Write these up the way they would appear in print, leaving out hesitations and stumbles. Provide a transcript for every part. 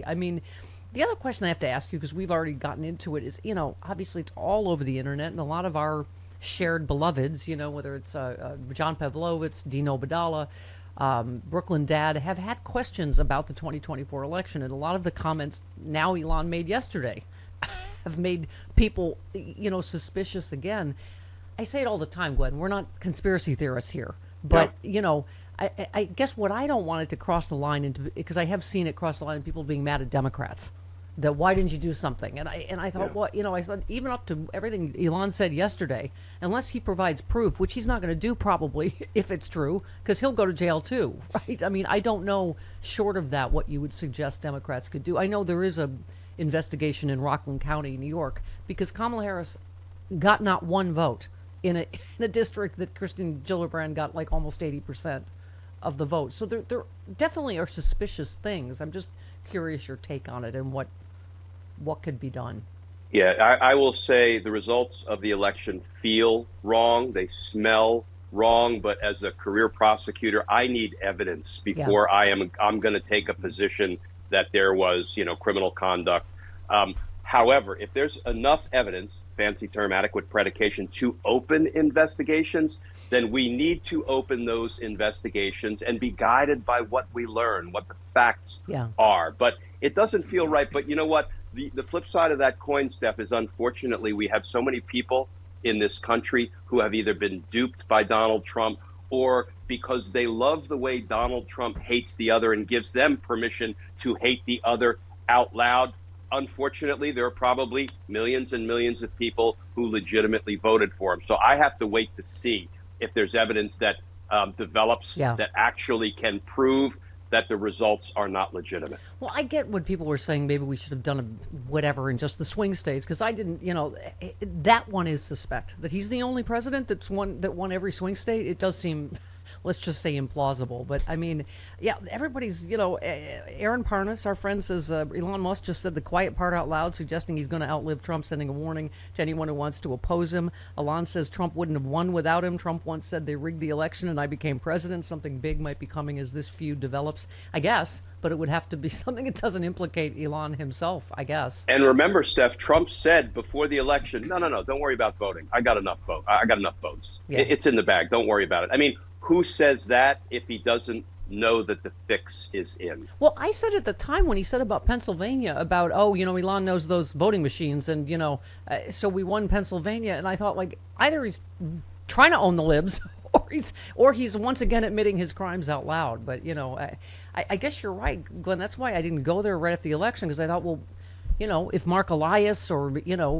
I mean, the other question I have to ask you, because we've already gotten into it, is, obviously it's all over the internet, and a lot of our shared beloveds, whether it's John Pavlovitz, Dino Badala, Brooklyn Dad, have had questions about the 2024 election, and a lot of the comments now Elon made yesterday have made people, suspicious again. I say it all the time, Glenn. We're not conspiracy theorists here, but I guess what I don't want it to cross the line into, because I have seen it cross the line, people being mad at Democrats. That why didn't you do something? And I thought, well, I said, even up to everything Elon said yesterday, unless he provides proof, which he's not going to do probably if it's true, because he'll go to jail too, right? I mean, I don't know, short of that, what you would suggest Democrats could do. I know there is a investigation in Rockland County, New York, because Kamala Harris got not one vote in a district that Kirsten Gillibrand got like almost 80% of the vote. So there definitely are suspicious things. I'm just curious your take on it and what could be done. Yeah, I will say the results of the election feel wrong. They smell wrong. But as a career prosecutor, I need evidence before I'm going to take a position that there was, criminal conduct. However, if there's enough evidence, fancy term, adequate predication, to open investigations, then we need to open those investigations and be guided by what we learn, what the facts are. But it doesn't feel right. But you know what? The flip side of that coin, Steph, is unfortunately we have so many people in this country who have either been duped by Donald Trump or because they love the way Donald Trump hates the other and gives them permission to hate the other out loud. Unfortunately, there are probably millions and millions of people who legitimately voted for him. So I have to wait to see if there's evidence that develops that actually can prove that the results are not legitimate. Well, I get what people were saying. Maybe we should have done whatever in just the swing states, because I didn't, that one is suspect. That he's the only president that won every swing state. It does seem, let's just say, implausible. But I mean, everybody's, Aaron Parnas, our friend, says Elon Musk just said the quiet part out loud, suggesting he's going to outlive Trump, sending a warning to anyone who wants to oppose him. Elon says Trump wouldn't have won without him. Trump once said they rigged the election and I became president. Something big might be coming as this feud develops, I guess, but it would have to be something that doesn't implicate Elon himself, I guess. And remember, Steph, Trump said before the election, no, don't worry about voting. I got enough votes. Yeah. It's in the bag. Don't worry about it. I mean, who says that if he doesn't know that the fix is in? Well, I said at the time when he said about Pennsylvania, about, Elon knows those voting machines and, so we won Pennsylvania. And I thought, like, either he's trying to own the libs or he's once again admitting his crimes out loud. But, I guess you're right, Glenn. That's why I didn't go there right after the election, because I thought, well, if Mark Elias or,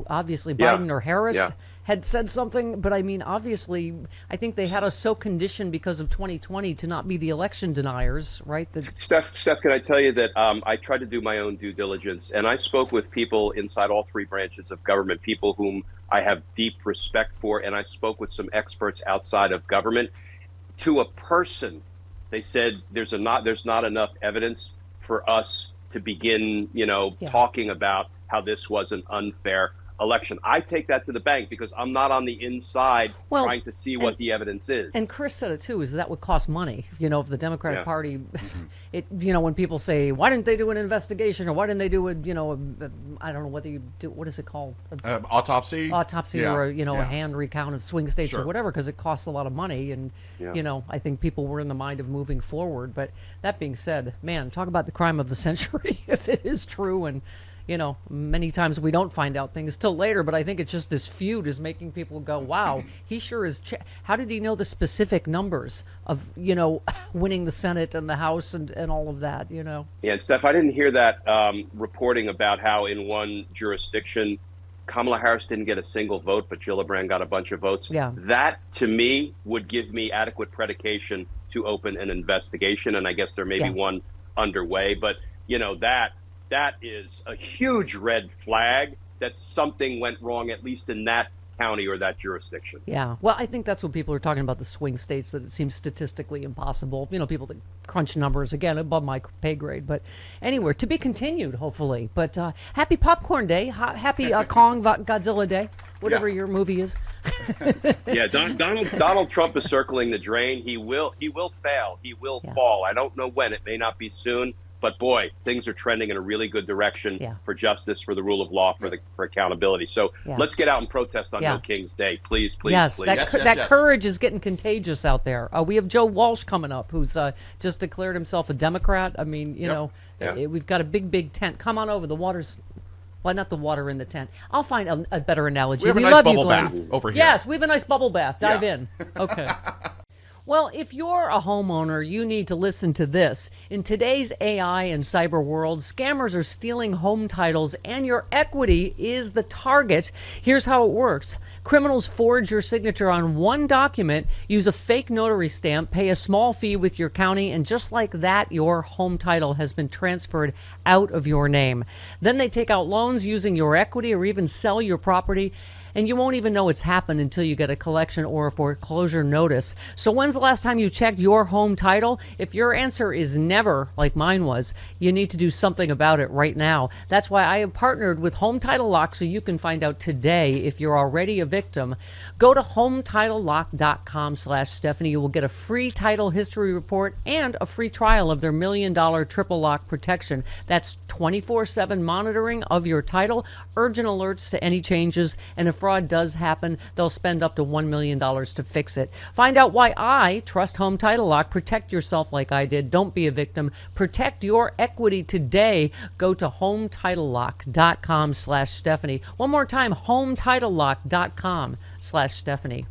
obviously Biden or Harris had said something. But I mean, obviously, I think they had us so conditioned because of 2020 to not be the election deniers, right? Steph, can I tell you that I tried to do my own due diligence, and I spoke with people inside all three branches of government, people whom I have deep respect for, and I spoke with some experts outside of government. To a person, they said there's not enough evidence for us to begin, talking about how this was an unfair election. I take that to the bank because I'm not on the inside trying to see what the evidence is. And Chris said it too, is that would cost money. If the Democratic Party, when people say, why didn't they do an investigation or why didn't they do I don't know whether you do, what is it called? Autopsy? Or, a hand recount of swing states or whatever, because it costs a lot of money. And, I think people were in the mind of moving forward. But that being said, man, talk about the crime of the century, if it is true. And, many times we don't find out things till later, but I think it's just this feud is making people go, wow, he sure is. How did he know the specific numbers of, winning the Senate and the House and all of that, Yeah, and Steph, I didn't hear that reporting about how in one jurisdiction, Kamala Harris didn't get a single vote, but Gillibrand got a bunch of votes. Yeah. That, to me, would give me adequate predication to open an investigation, and I guess there may be one underway, but, that is a huge red flag that something went wrong, at least in that county or that jurisdiction. Yeah. Well, I think that's what people are talking about, the swing states, that it seems statistically impossible. People that crunch numbers, again, above my pay grade. But anyway, to be continued, hopefully. But happy Popcorn Day. Happy Kong Godzilla Day, whatever your movie is. Donald Trump is circling the drain. He will fail. He will fall. I don't know when. It may not be soon. But boy, things are trending in a really good direction Yeah. for justice, for the rule of law, for accountability. So Yeah. let's get out and protest on Yeah. No King's Day, please, please, Yes, please. that courage is getting contagious out there. We have Joe Walsh coming up, who's just declared himself a Democrat. I mean, you know, we've got a big tent. Come on over. The water's, well, not the water in the tent. I'll find a better analogy. We have a nice love bubble you, Glenn. bath over here. Yes, we have a nice bubble bath. Dive Yeah. in. Okay. Well, if you're a homeowner, you need to listen to this. In today's AI and cyber world, scammers are stealing home titles and your equity is the target. Here's how it works. Criminals forge your signature on one document, use a fake notary stamp, pay a small fee with your county, and just like that, your home title has been transferred out of your name. Then they take out loans using your equity or even sell your property. And you won't even know it's happened until you get a collection or a foreclosure notice. So when's the last time you checked your home title? If your answer is never, like mine was, you need to do something about it right now. That's why I have partnered with Home Title Lock so you can find out today if you're already a victim. Go to HometitleLock.com/Stephanie. You will get a free title history report and a free trial of their $1 million triple lock protection. That's 24/7 monitoring of your title, urgent alerts to any changes, and if fraud does happen, they'll spend up to $1 million to fix it. Find out why I trust Home Title Lock. Protect yourself like I did. Don't be a victim. Protect your equity today. Go to HometitleLock.com/Stephanie. One more time, HometitleLock.com/Stephanie.